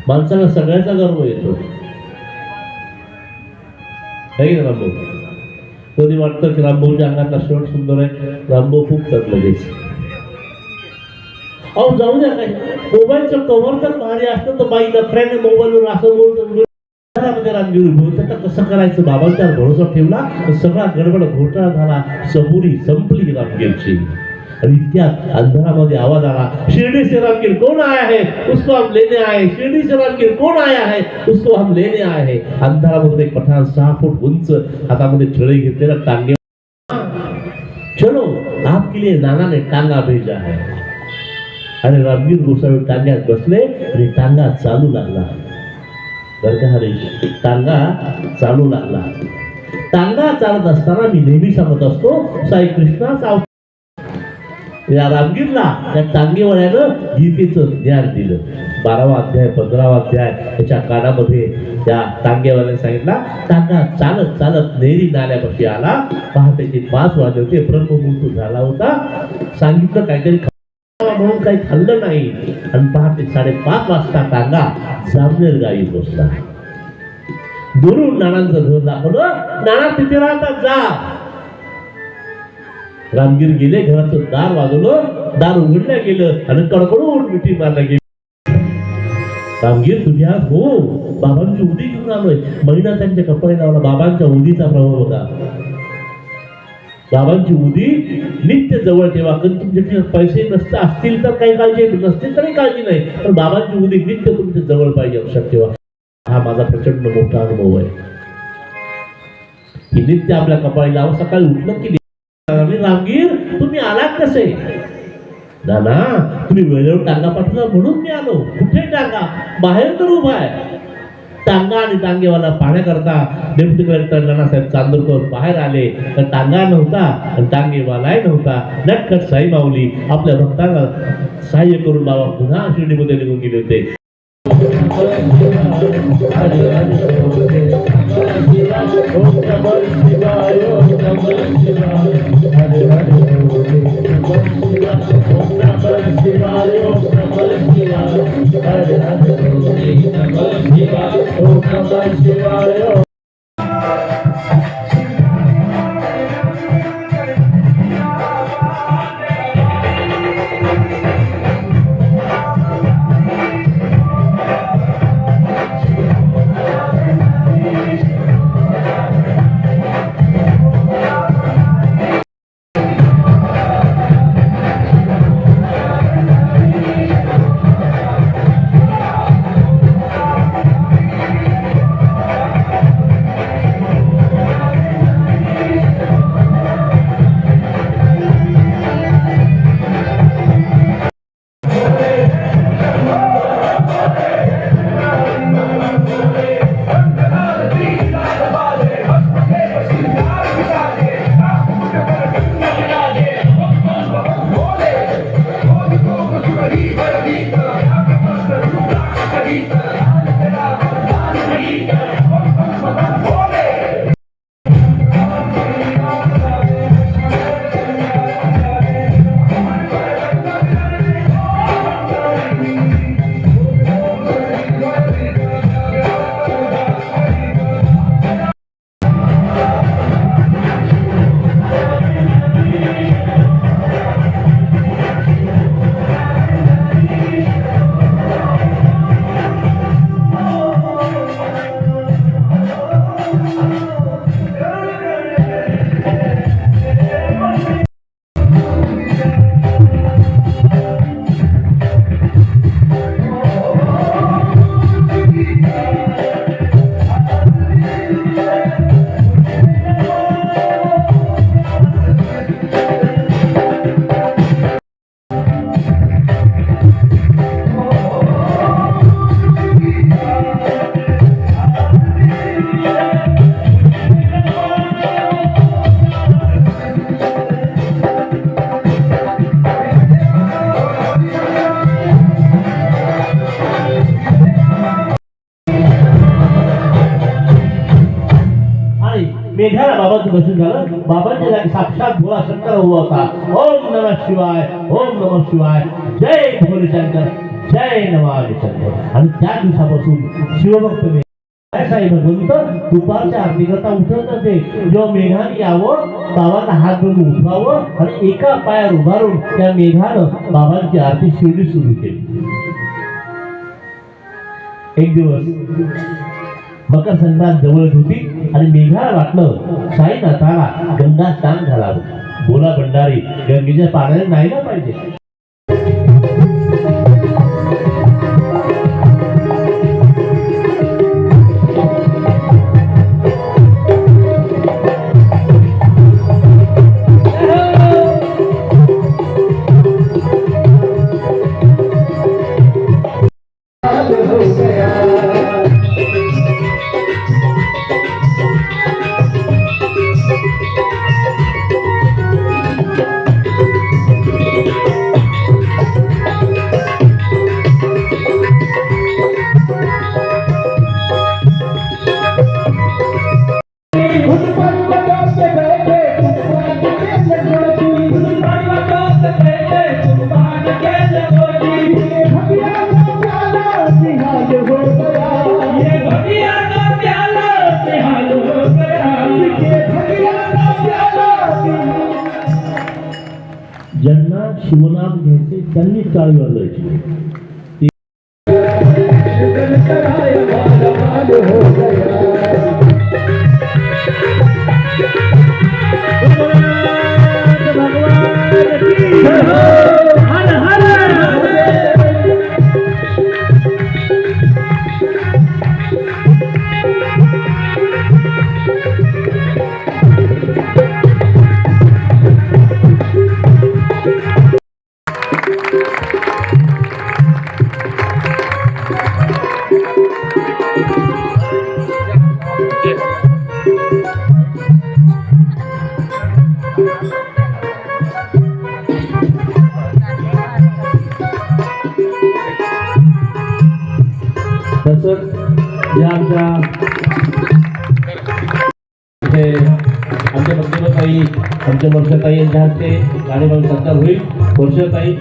माणसाला सगळ्याचा गर्व येतो. रामभाऊ कधी वाटतं की रामभाऊच्या अंगातला शर्ट सुंदर आहे, रामभाऊ फुगतात लगेच. अहो जाऊ द्या, काय मोबाईलचं कव्हर तर भारी असतं तर बाई नखऱ्याने मोबाईलवर असं बोलतो. रामगिरी बोलत कसं करायचं, बाबांच्यावर भरोसा ठेवला तर सगळा गडबड घोटाळा झाला. सबुरी संपली रामगिरची. आणि इतक्यात अंधारामध्ये आवाज आला, शिर्डी से रामगिर कौन आया है उसको हम लेने आए, शिर्डी से रामगिर कौन आया है उसको हम लेने आए है. अंधारामधून एक पठाण 6 फूट उंच हातामध्ये छडी घेतलेला टांगे, चलो आपके लिए नाना ने टांगा भेजा है. आणि रामगिर गोसावी टांग्यात बसले आणि टांगा चालू लागला. बरं का हरीश, टांगा चालू लागला. टांगा चालत असताना मी नेहमी सांगत असतो, साई कृष्णाचा या रामगिरला त्या टांगेवाल्यानं गीतेचं ज्ञान दिलं. 12वा अध्याय 15वा अध्याय त्याच्या कानामध्ये त्या टांगेवाल्याने सांगितला. टांगा चालत चालत नेरी नाल्यापाशी आला. पहाटेचे 5 वाजले होते, ब्रह्ममुहूर्त झाला होता. सांगितलं काहीतरी म्हणून काही खाल्लं नाही. आणि पहाटे 5:30 वाजता टांगा जामनेर गावी पोहोचला. दुरून नानांचं घर दाखवलं. नाना तिथे राहतात, जा. रामगिर गेले, घराचं दार वाजवलं, दार उघडल्या गेलं आणि कडकडून मिठी मारल्या गेली. रामगिर तुझ्या हो, बाबांची उदी घेऊन आलोय. महिना त्यांच्या कपडे लावला. बाबांच्या उदीचा प्रभाव बघा. बाबांची उदी नित्य जवळ ठेवा. कारण तुमच्याकडे पैसे नसते असतील तर काही काळजी, नसतील तरी काळजी नाही, पण बाबांची उदी नित्य तुमच्या जवळ पाहिजे, लक्षात ठेवा. हा माझा प्रचंड मोठा अनुभव आहे. ही नित्य आपल्या कपाळी लावून सकाळी उठलं की रामगिर तुम्ही आलात कसे? नाना तुम्ही वेळेवर टांगा पाठवला म्हणून मी आलो. कुठे टांगा? बाहेर तर उभा आहे. टांगा आणि टांगेवाला पाहण्याकरता डेप्युटी कलेक्टर नानासाहेब चांदोरकर बाहेर आले. तर टांगा नव्हता आणि टांगेवालाही नव्हता. नटखट साई माऊली आपल्या भक्तांना सहाय्य करून बाबा पुन्हा शिर्डीमध्ये निघून गेले होते. मेघाला बाबाचं दर्शन झालं. बाबांच्या जागी साक्षात भोळा शंकर उभा होता. ओम नमः शिवाय, ओम नमः शिवाय, जय भोले शंकर. जय नवाज चंद्र. आणि त्या दिवसापासून शिवभक्त साहेब भगवंत दुपारच्या आरती करता उठत नव्हते. जेव्हा मेघाने यावं बाबांना हात धरून उठवावं आणि एका पायावर उभारून त्या मेघानं बाबांची आरती शिवली सुरू केली. एक दिवस मकर संक्रांत जवळ होती आणि मेघाला वाटलं साईनाथाला गंगा स्नान घालावं. बोला भंडारी, गंगेच्या पाण्याने नाही ना पाहिजे. ज्यांना शिवनाम घ्यायचे त्यांनी टाळी वाजवायची. तसंच या आमच्या भक्तीताई, आमच्या वर्षाताई यांच्या हस्ते गाणेबाग सत्कार होईल. वर्षाताई